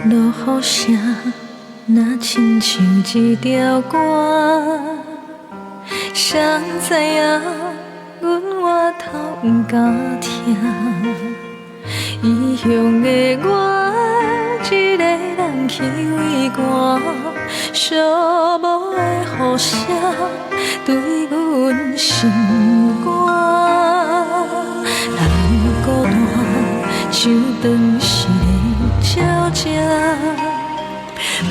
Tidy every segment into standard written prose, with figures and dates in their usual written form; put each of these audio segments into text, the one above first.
落雨声，若亲像一条歌，谁知影阮额头不敢听，异乡的我，一个人去畏寒，寂寞的雨声对阮心肝，人孤单像断翅的鸟只。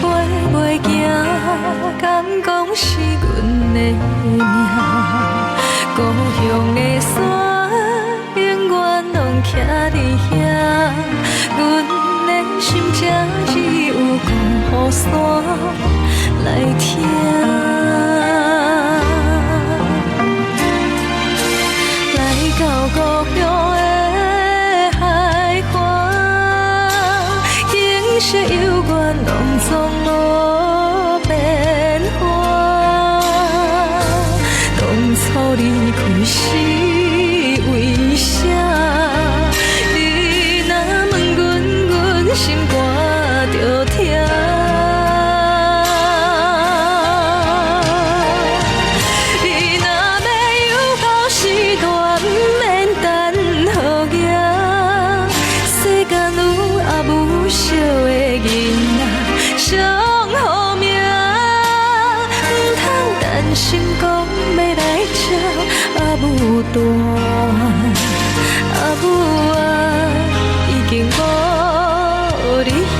飞袂行，敢讲是阮的命？故乡的山，永远拢徛伫遐。阮的心只有讲予山来听。来到故乡的海岸，景色幽怨拢总无变化。当初离开是为啥？你若问阮，阮心肝着痛。你若要有够时段，不免等好夜。世间有也无惜的囡仔，上好命。唔通担心讲要来这阿母大，阿母啊，已经无你遐。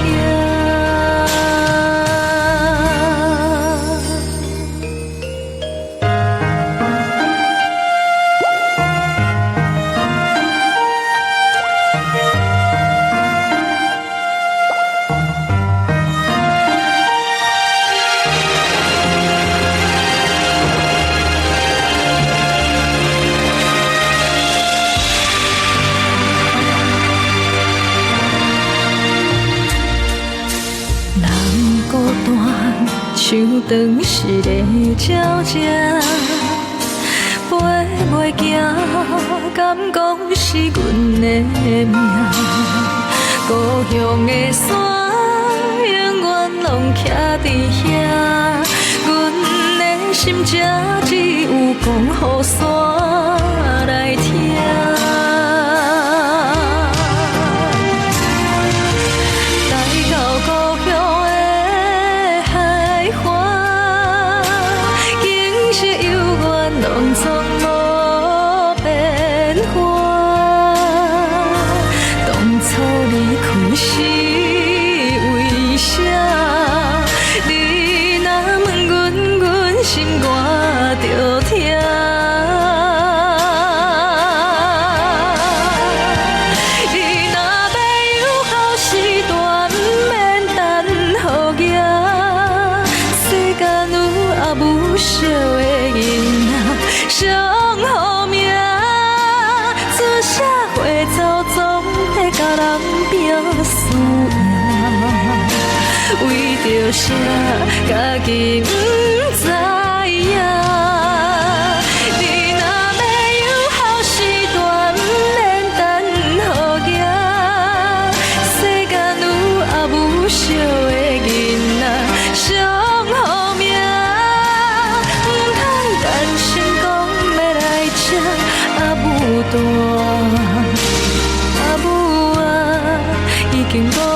像断翅的鸟只，飞袂行，敢讲是阮的命？故乡的山，永远拢徛伫遐。阮的心只有讲予山来听。来到故乡。拢总无变化，当初离开是为啥？你若问阮，阮心肝着痛。你若要有够时段，不免等好夜。世间有也无惜的囡仔。上好命，出社会走总会甲人拼输赢，为着啥家己不知影？你若要有好时段，不免等好夜。世间有也无惜的囡仔，上好命，不通担心讲。阿母大，阿母啊，已经无。